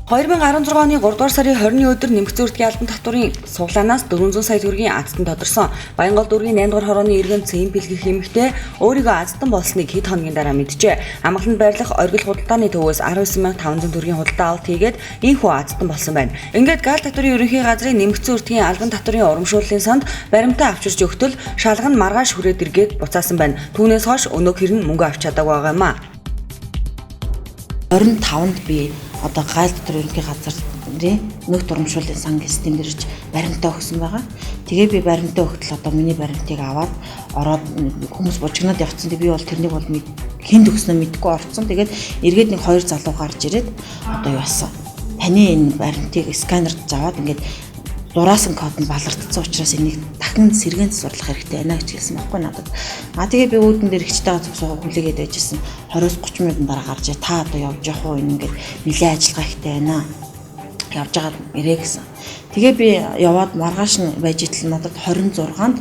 2016 оны 3 дугаар сарын 20-ны өдөр нэмэгдсэн үртгийн албан татварын суглаанаас 400 сая төгрөгийн азтан тодорсон. Баянгол дүүргийн 8 дугаар хорооны иргэн цэм бэлгэх эмэгтэй өөрийгөө азтан болсныг хэд хоногийн дараа мэджээ. Амгаланд байрлах оргил худалдааны төвөөс 19500 төгрөгийн худалдаа авалт хийгээд энэхүү азтан болсон байна. Ингээд гал татварын ерөнхий газрын нэмэгдсэн үртгийн албан татварын урамшууллын санд баримтаа авчирч өгтөл шалга нь маргааш хүрээд эргээд буцаасан байна. Түүнээс хойш өнөөх хэрн мөнгө авч чадаагүй байгаа юм а. 25-нд би одоо гал татвар ерөнхий газрын нөгөөт урамшууллын сан систем дээрж баримтаа өгсөн байгаа. Тэгээ би баримтаа өгтөл одоо миний баримтыг аваад ороод хүмүүс бужигнаад явцсан. Би бол тэрнийг бол хинд өгснөө мэдгүй орцсон. Тэгээд эргээд нэг 2 залуу гарч ирээд одоо юу басан. Таны энэ баримтыг сканерд заваад ингээд дураасан код нь балардсан учраас энийг дахин сэргээн засварлах хэрэгтэй байна гэж хэлсэн байхгүй надад. Тэгээ би үүдэн дээр ихчтэйгээ зогсоогоо хүлээгээд байжсэн. 20-30 минутын дараа гарч та одоо явж явах уу ингээд нэлээд ажиллагаа ихтэй байна. Явж байгаа ирээ гэсэн. Тэгээ би яваад маргааш нь байж итэл надад 26-нд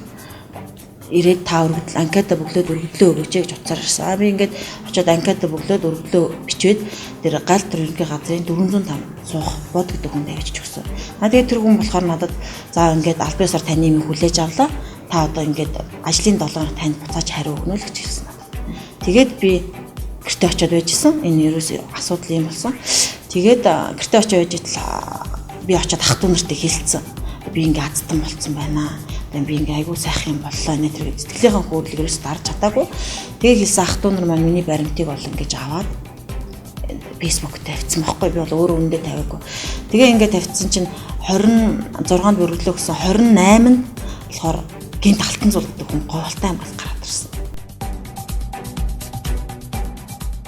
ирээд та өргөдөл анкета бөглөөд өргөдлөө өгөөч гэж утсаар ирсэн. Би ингээд очиод анкета бөглөөд өргөдлөө бичээд тэр гал татвар ерөнхий газрын 405 суух бод гэдэг хүнд авчиж өгсөн. Тэгээд тэр хүн болохоор надад за ингээд аль биесээр таны юм хүлээж авлаа. Та одоо ингээд ажлын 7 хоног танд буцааж хариу өгнө л гэж хэлсэн надад. Тэгээд би гэртээ очиод байжсэн. Энэ ерөөсөө асуудал юм болсон. Тэгээд гэртээ очиод байж итэл би очиод ах トゥ нартай хэлсэн. Би ингээд азтан болцсон байна. Би ингээ айгуу сайхан юм боллоо нэ тэр сэтгэлийнхэн хөдөлгөөс дарж чадаагүй. Тэгээ хэлсэн ах トゥ нар маань миний баримтыг бол ингэж аваад Facebook тавьсан байхгүй би бол өөрөө үндэ тавиагүй. Тэгээ ингээ тавьсан чинь 26-нд өргөлөө гэсэн 28-нд болохоор гинт алтан зулдаг хүн говьалтай юм бол гараад ирсэн.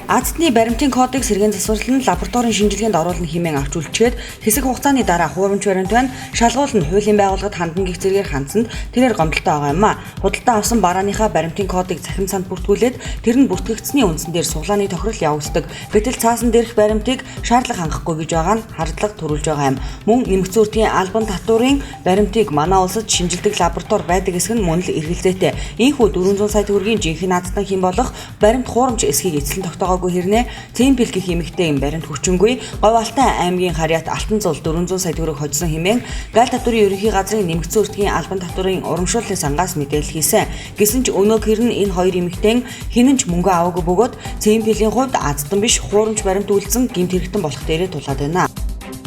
Азтны баримтын кодыг сэргээн засварлан лабораторийн шинжилгээнд оруулна хэмээн авч үлчгээд хэсэг хугацааны дараа хуурамч баримт байна шалгуул нь хуулийн байгууллагад хандан гих зэргээр хандсанд тэрээр гомдолтой байгаа юм а. Худалдаа авсан барааныхаа баримтын кодыг цахим санд бүртгүүлээд тэр нь бүртгэгдсэний үндсэн дээр суглааны тохирол явагддаг. Гэтэл цаасан дээрх баримтыг шаардлага хангахгүй гэж байгаа нь хардлага төрүүлж байгаа юм. Мөн нэмэгдсэн үртгийн албан татварын баримтыг манай улсад шинжилдэг лаборатори байдаг хэсэг нь мөн л эргэлзээтэй. Ийхүү 400 сая төгрөгийн жинхэнэ азтан хэм болох баримт хуурамч эсхийг эзлэн тогтоогоо хэрнээ цэм бэлгэх эмэгтэй юм баримт хүчингүй Говьалтай аймгийн харьяат Алтан зул 400 сая төгрөг хоцсон хэмээн гал татварын ерөнхий газрын нэмэгдсэн үртгийн албан татварын урамшууллын сангаас мэдээлэл хийсэн. Гэсэн ч өнөөх хэрн энэ хоёр эмэгтэй хинэнч мөнгө аваагүй бөгөөд цэм бэлгийн хувьд азтан биш хуурамч баримт үйлдсэн гэмт хэрэгтэн болох дээрээ тулаад байна.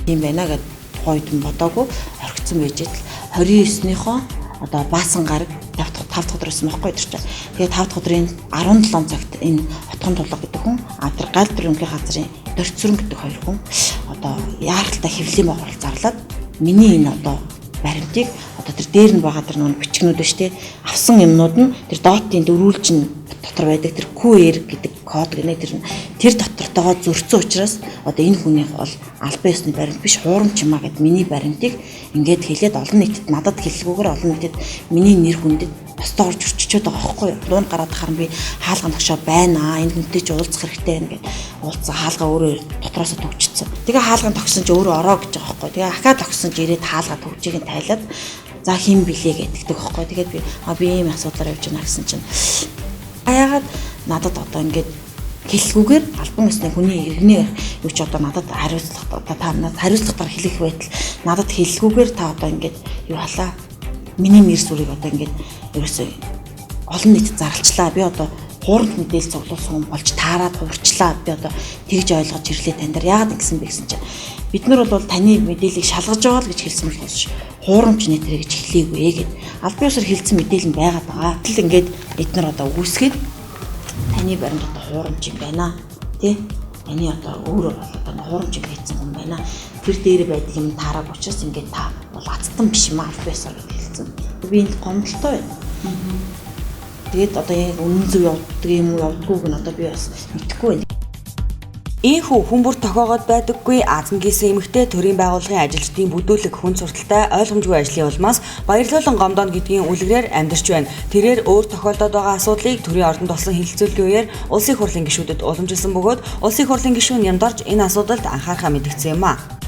Тийм байна гэд хойд нь бодоогүй орхицсан байж итэл 29-ийнхоо одоо баасан гараг 5 дахь өдөр байсан байхгүй тэр чинь. Тэгээ 5 дахь өдрийн 17 цагт энэ хотхон тулга гэдэг хүн тэр гал татвар ерөнхий газрын дөрцөрөн гэдэг хоёр хүн одоо яаралтай хэвлэлийн байгуулалт зарлаад миний энэ одоо баримтыг одоо тэр дээр нь байгаа тэр нэг бичгнүүд биш те авсан юмнууд нь тэр доотын дөрүүлжин дотор байдаг тэр QR гэдэг код гэнэ тэр дотортойгоо зөрчсөн учраас одоо энэ хүний бол албан ёсны баримт биш хуурамч юмаа гэд миний баримтыг ингээд хэлээд олон нийтэд надад хэллгүүгээр олон нийтэд миний нэр хүндэд бостоор зөрчичөөд байгаа байхгүй юу. Дуун гараад харан би хаалган тогшоо байна. Энэ хүнтэй ч уулзах хэрэгтэй байна гэд уулзсан хаалгаа өөрөө дотроос төгчсөн. Тэгээ хаалган тогсон ч өөрөө ороо гэж байгаа байхгүй. Тэгээ ахаа тогсон ч ирээд хаалгаа төгжийг нь тайлаад за хин билээ гэдэгдэг байхгүй. Тэгээд би ийм асуудлаар явж байна гэсэн чинь яагаад надад одоо ингээд хэллгүүгээр албан ёсны хүний иргэний юу ч одоо надад хариуцлага одоо та надад хариуцлагатаар хэлэх байтал надад хэллгүүгээр та одоо ингээд юу халаа миний нэр сүрийг одоо ингээд ерөөсөө олон нийтэд зарлчлаа. Би одоо хуурамч мэдээлэл цуглуулсан хүн болж таарад хуурчлаа. Би одоо тэгж ойлгож ирлээ тань дээр яагаад ингэсэн бэ гэсэн чинь бид нар бол таны мэдээллийг шалгаж байгаа л гэж хэлсэн бол биш. Хуурамч нэтэр гэж хэлээгүй гэд албан ёсоор хэлсэн мэдээлэл нь байгаад байгаа. Тэгэл ингээд эдгээр одоо үүсгээд таны баримт одоо хуурамч юм байна. Тэ? Таны одоо өөрөө бол одоо хуурамч хийсэн хүн байна. Тэр дээр байдаг юм таараг учраас ингээд та бол азтан биш юм албан ёсоор гэж хэлсэн. Би энэ гомдолтой байна. Тэгээд одоо яг үнэн зөв явдаг юм уу явдгүйг нь одоо би бас мэдэхгүй байна. Ийхүү хүн бүр тохоогоод байдаггүй азан гисэн эмэгтэй төрийн байгууллагын ажилчдын бүдүүлэг хүн сурталтай ойлгомжгүй ажлын улмаас баярлуулан гомдоно гэдгийн үлгэрээр амьдарч байна. Тэрээр өөр тохиолдоод байгаа асуудлыг төрийн ордонд болсон хилцүүлгийн үеэр улсын хурлын гишүүдэд уламжилсан бөгөөд улсын хурлын гишүүн Нямдарч энэ асуудалд анхаарахаа мэдгдсэн юм а.